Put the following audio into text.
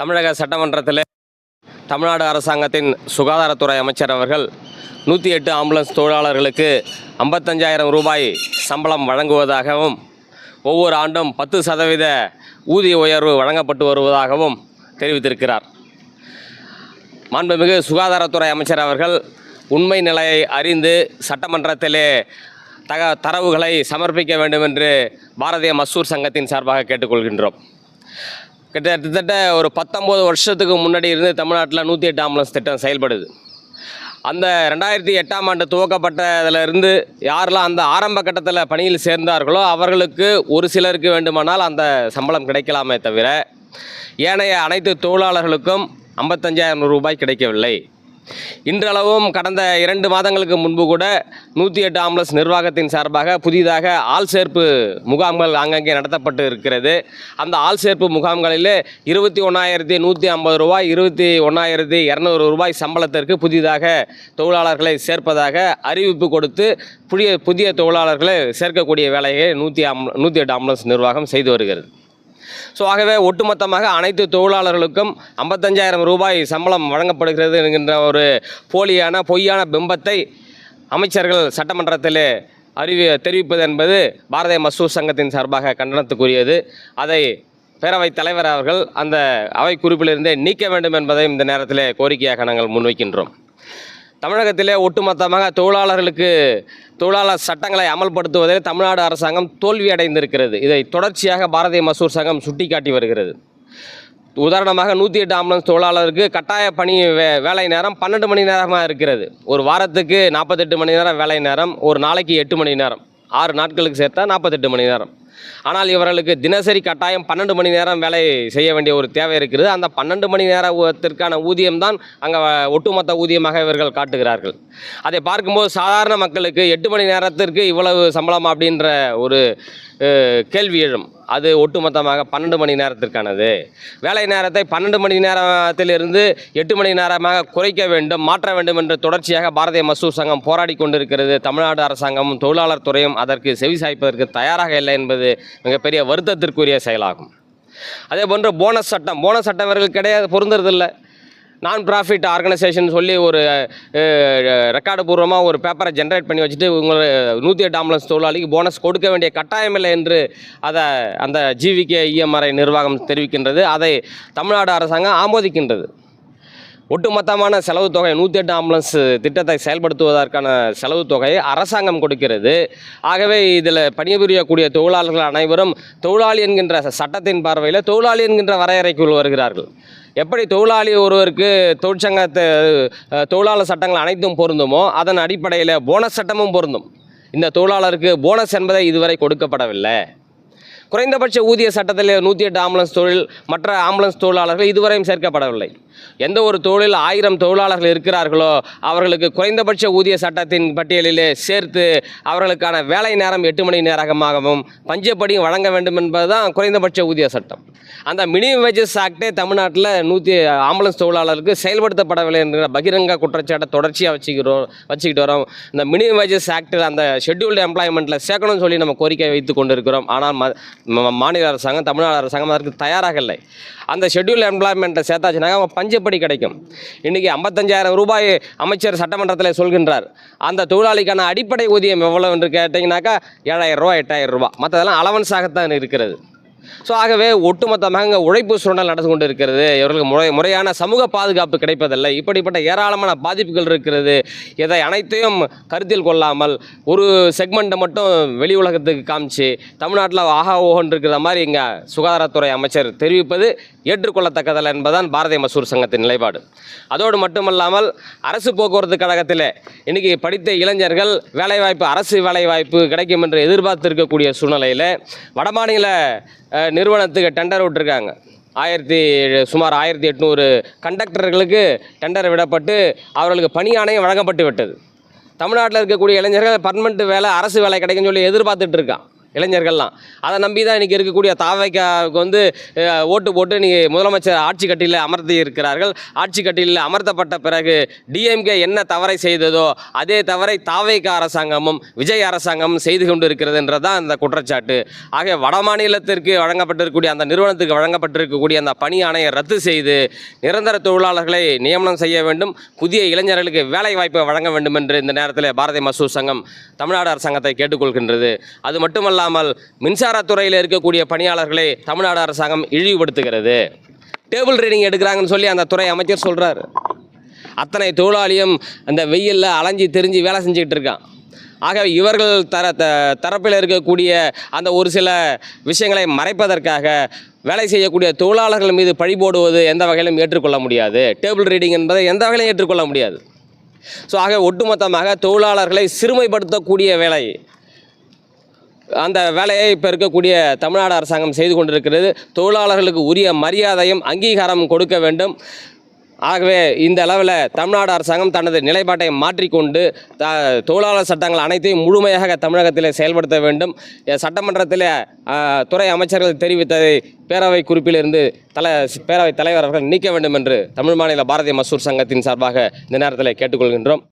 தமிழக சட்டமன்றத்தில் தமிழ்நாடு அரசாங்கத்தின் சுகாதாரத்துறை அமைச்சர் அவர்கள் 108 ஆம்புலன்ஸ் தொழிலாளர்களுக்கு 55,000 ரூபாய் சம்பளம் வழங்குவதாகவும் ஒவ்வொரு ஆண்டும் 10% ஊதிய உயர்வு வழங்கப்பட்டு வருவதாகவும் தெரிவித்திருக்கிறார். மாண்புமிகு சுகாதாரத்துறை அமைச்சர் அவர்கள் உண்மை நிலையை அறிந்து சட்டமன்றத்திலே தரவுகளை சமர்ப்பிக்க வேண்டும் என்று பாரதிய மஸ்தூர் சங்கத்தின் சார்பாக கேட்டுக்கொள்கின்றோம். கிட்டத்தட்ட ஒரு 19 வருஷத்துக்கு முன்னாடி இருந்து தமிழ்நாட்டில் 108 ஆம்புலன்ஸ் திட்டம் செயல்படுது. அந்த 2008ஆம் ஆண்டு துவக்கப்பட்டதிலிருந்து யாரெல்லாம் அந்த ஆரம்ப கட்டத்தில் பணியில் சேர்ந்தார்களோ அவர்களுக்கு ஒரு சிலருக்கு வேண்டுமானால் அந்த சம்பளம் கிடைக்கலாமே தவிர ஏனைய அனைத்து தொழிலாளர்களுக்கும் 55,000 ரூபாய் கிடைக்கவில்லை. இன்றளவும் கடந்த 2 மாதங்களுக்கு முன்பு கூட 108 ஆம்புலன்ஸ் நிர்வாகத்தின் சார்பாக புதிதாக ஆள் சேர்ப்பு முகாம்கள் அங்கங்கே நடத்தப்பட்டு இருக்கிறது. அந்த ஆள் சேர்ப்பு முகாம்களில் 21,150 ரூபாய் 21,200 ரூபாய் சம்பளத்திற்கு புதிதாக தொழிலாளர்களை சேர்ப்பதாக அறிவிப்பு கொடுத்து புதிய தொழிலாளர்களை சேர்க்கக்கூடிய வேலையை 108 ஆம்புலன்ஸ் நிர்வாகம் செய்து வருகிறது. ஆகவே ஒட்டுமொத்தமாக அனைத்து தொழிலாளர்களுக்கும் 55,000 ரூபாய் சம்பளம் வழங்கப்படுகிறது என்கின்ற ஒரு பொய்யான பிம்பத்தை அமைச்சர்கள் சட்டமன்றத்தில் தெரிவிப்பது என்பது பாரதிய மஸ்தூர் சங்கத்தின் சார்பாக கண்டனத்துக்குரியது. அதை பேரவைத் தலைவர் அவர்கள் அந்த அவை குறிப்பிலிருந்தே நீக்க வேண்டும் என்பதையும் இந்த நேரத்தில் கோரிக்கையாக நாங்கள் முன்வைக்கின்றோம். தமிழகத்திலே ஒட்டுமொத்தமாக தொழிலாளர் சட்டங்களை அமல்படுத்துவதில் தமிழ்நாடு அரசாங்கம் தோல்வியடைந்திருக்கிறது. இதை தொடர்ச்சியாக பாரதிய மஸ்தூர் சங்கம் சுட்டிக்காட்டி வருகிறது. உதாரணமாக 108 ஆம்புலன்ஸ் தொழிலாளருக்கு கட்டாய பணி வேலை நேரம் 12 மணி நேரமாக இருக்கிறது. ஒரு வாரத்துக்கு 48 மணி நேரம் வேலை நேரம், ஒரு நாளைக்கு 8 மணி நேரம், 6 நாட்களுக்கு சேர்த்தா 48 மணி நேரம். ஆனால் இவர்களுக்கு தினசரி கட்டாயம் 12 மணி நேரம் வேலை செய்ய வேண்டிய ஒரு தேவை இருக்கிறது. அந்த 12 மணி நேரத்திற்கான ஊதியம்தான் அங்கே ஒட்டுமொத்த ஊதியமாக இவர்கள் காட்டுகிறார்கள். அதை பார்க்கும்போது சாதாரண மக்களுக்கு 8 மணி நேரத்திற்கு இவ்வளவு சம்பளம் அப்படின்ற ஒரு கேள்வி எழும். அது ஒட்டுமொத்தமாக 12 மணி நேரத்திற்கானது. வேலை நேரத்தை 12 மணி நேரத்திலிருந்து 8 மணி நேரமாக குறைக்க வேண்டும், மாற்ற வேண்டும் என்று தொடர்ச்சியாக பாரதிய மஸ்தூர் சங்கம் போராடி கொண்டிருக்கிறது. தமிழ்நாடு அரசாங்கமும் தொழிலாளர் துறையும் அதற்கு செவிசாய்ப்பதற்கு தயாராக இல்லை என்பது மிகப்பெரிய வருத்தத்திற்குரிய செயலாகும். அதே போன்று போனஸ் சட்டம் இவர்கள் கிடையாது, பொருந்துறதில்லை. நான் ப்ராஃபிட் ஆர்கனைசேஷன் சொல்லி ஒரு ரெக்கார்டு பூர்வமாக ஒரு பேப்பரை ஜென்ரேட் பண்ணி வச்சுட்டு உங்களை 108 ஆம்புலன்ஸ் தொழிலாளிக்கு போனஸ் கொடுக்க வேண்டிய கட்டாயமில்லை என்று அந்த ஜிவிகே இஎம்ஆர்ஐ நிர்வாகம் தெரிவிக்கின்றது. அதை தமிழ்நாடு அரசாங்கம் ஆமோதிக்கின்றது. ஒட்டுமொத்தமான செலவு தொகை 108 ஆம்புலன்ஸ் திட்டத்தை செயல்படுத்துவதற்கான செலவு தொகையை அரசாங்கம் கொடுக்கிறது. ஆகவே இதில் பணிபுரியக்கூடிய தொழிலாளர்கள் அனைவரும் தொழிலாளி என்கின்ற சட்டத்தின் பார்வையில் தொழிலாளி என்கின்ற வரையறைக்குள் வருகிறார்கள். எப்படி தொழிலாளி ஒருவருக்கு தொழிலாளர் சட்டங்கள் அனைத்தும் பொருந்துமோ அதன் அடிப்படையில் போனஸ் சட்டமும் பொருந்தும். இந்த தொழிலாளருக்கு போனஸ் என்பதை இதுவரை கொடுக்கப்படவில்லை. குறைந்தபட்ச ஊதிய சட்டத்தில் 108 ஆம்புலன்ஸ் தொழில் மற்ற ஆம்புலன்ஸ் தொழிலாளர்கள் இதுவரையும் சேர்க்கப்படவில்லை. எந்த ஒரு தொழில் 1000 தொழிலாளர்கள் இருக்கிறார்களோ அவர்களுக்கு குறைந்தபட்ச ஊதிய சட்டத்தின் பட்டியலிலே சேர்த்து அவர்களுக்கான வேலை நேரம் 8 மணி நேரமாகவும் பஞ்சப்படியும் வழங்க வேண்டும் என்பதுதான் குறைந்தபட்ச ஊதிய சட்டம். அந்த மினிமம் வேஜஸ் ஆக்டே தமிழ்நாட்டில் 100 ஆம்புலன்ஸ் தொழிலாளருக்கு செயல்படுத்தப்படவில்லை என்கிற பகிரங்க குற்றச்சாட்டை தொடர்ச்சியாக வச்சுக்கிட்டு வரோம். இந்த மினிமம் வேஜஸ் ஆக்டில் அந்த ஷெட்யூல்டு எம்ப்ளாய்மெண்ட்டில் சேர்க்கணும்னு சொல்லி நம்ம கோரிக்கை வைத்து கொண்டிருக்கிறோம். ஆனால் மாநில அரசாங்கம், தமிழ்நாடு அரசாங்கம் அதற்கு தயாராக இல்லை. அந்த ஷெட்யூல் எம்ப்ளாய்மெண்ட்டை சேர்த்தாச்சுனாக்கா அவன் பஞ்சப்படி கிடைக்கும். இன்றைக்கி 55,000 ரூபாய் அமைச்சர் சட்டமன்றத்தில் சொல்கின்றார். அந்த தொழிலாளிக்கான அடிப்படை ஊதியம் எவ்வளோ என்று கேட்டிங்கனாக்கா 7,000 ரூபா 8,000 ரூபா, மற்றதெல்லாம் அலவன்ஸாகத்தான் இருக்கிறது. ஆகவே ஒட்டுமொத்தமாக இங்கே உழைப்பு சுரண்டல் நடந்து கொண்டு இருக்கிறது. இவர்களுக்கு முறையான சமூக பாதுகாப்பு கிடைப்பதில்லை. இப்படிப்பட்ட ஏராளமான பாதிப்புகள் இருக்கிறது. இதை அனைத்தையும் கருத்தில் கொள்ளாமல் ஒரு செக்மெண்ட்டை மட்டும் வெளி உலகத்துக்கு காமிச்சு தமிழ்நாட்டில் ஆஹா ஓஹன் இருக்கிற மாதிரி இங்கே சுகாதாரத்துறை அமைச்சர் தெரிவிப்பது ஏற்றுக்கொள்ளத்தக்கதல்ல என்பதுதான் பாரதிய மஸ்தூர் சங்கத்தின் நிலைப்பாடு. அதோடு மட்டுமல்லாமல் அரசு போக்குவரத்து கழகத்தில் இன்றைக்கி படித்த இளைஞர்கள் அரசு வேலைவாய்ப்பு கிடைக்கும் என்று எதிர்பார்த்திருக்கக்கூடிய சூழ்நிலையில் வடமாநில நிறுவனத்துக்கு டெண்டர் விட்டுருக்காங்க. சுமார் 1800 கண்டக்டர்களுக்கு டெண்டர் விடப்பட்டு அவர்களுக்கு பணி ஆணையம் வழங்கப்பட்டு விட்டது. தமிழ்நாட்டில் இருக்கக்கூடிய இளைஞர்கள் பர்மனெண்ட் வேலை அரசு வேலை கிடைக்குன்னு சொல்லி எதிர்பார்த்துட்டு இருக்கான். இளைஞர்கள்லாம். அதை நம்பி தான் இன்றைக்கி இருக்கக்கூடிய தாவேக்காவுக்கு வந்து ஓட்டு போட்டு இன்றைக்கி முதலமைச்சர் ஆட்சி கட்டியில் அமர்த்தி இருக்கிறார்கள். ஆட்சி கட்டியில் அமர்த்தப்பட்ட பிறகு டிஎம்கே என்ன தவறை செய்ததோ அதே தவறை தாவேக்கா அரசாங்கமும் விஜய் அரசாங்கமும் செய்து கொண்டு இருக்கிறதுன்றது தான் அந்த குற்றச்சாட்டு. ஆக வட மாநிலத்திற்கு வழங்கப்பட்டிருக்கக்கூடிய அந்த நிறுவனத்துக்கு வழங்கப்பட்டிருக்கக்கூடிய அந்த பணி ஆணையை ரத்து செய்து நிரந்தர தொழிலாளர்களை நியமனம் செய்ய வேண்டும், புதிய இளைஞர்களுக்கு வேலை வாய்ப்பை வழங்க வேண்டும் என்று இந்த நேரத்தில் பாரதிய மசூர் சங்கம் தமிழ்நாடு அரசாங்கத்தை கேட்டுக்கொள்கின்றது. அது மட்டுமல்லாமல் மின்சாரத்துறையில் இருக்கக்கூடிய பணியாளர்களை தமிழ்நாடு அரசாங்கம் இழிவுபடுத்துகிறது. டேபிள் ரீடிங் எடுக்கிறாங்கன்னு சொல்லி அந்த துறை அமைச்சர் சொல்கிறார். அத்தனை தொழிலாளியும் அந்த வெயிலில் அலைஞ்சி தெரிஞ்சு வேலை செஞ்சுக்கிட்டு இருக்கான். ஆக இவர்கள் தரப்பில் இருக்கக்கூடிய அந்த ஒரு சில விஷயங்களை மறைப்பதற்காக வேலை செய்யக்கூடிய தொழிலாளர்கள் மீது பழி போடுவது எந்த வகையிலும் ஏற்றுக்கொள்ள முடியாது. டேபிள் ரீடிங் என்பதை எந்த வகையிலும் ஏற்றுக்கொள்ள முடியாது. ஸோ ஆக ஒட்டுமொத்தமாக தொழிலாளர்களை சிறுமைப்படுத்தக்கூடிய வேலை, அந்த வேலையை இப்போ இருக்கக்கூடிய தமிழ்நாடு அரசாங்கம் செய்து கொண்டிருக்கிறது. தொழிலாளர்களுக்கு உரிய மரியாதையும் அங்கீகாரம் கொடுக்க வேண்டும். ஆகவே இந்த அளவில் தமிழ்நாடு அரசாங்கம் தனது நிலைப்பாட்டை மாற்றிக்கொண்டு தொழிலாளர் சட்டங்கள் அனைத்தையும் முழுமையாக தமிழகத்தில் செயல்படுத்த வேண்டும். சட்டமன்றத்தில் துறை அமைச்சர்கள் தெரிவித்ததை பேரவை குறிப்பிலிருந்து பேரவைத் தலைவர் அவர்கள் நீக்க வேண்டும் என்று தமிழ் மாநில பாரதிய மசூர் சங்கத்தின் சார்பாக இந்த நேரத்தில் கேட்டுக்கொள்கின்றோம்.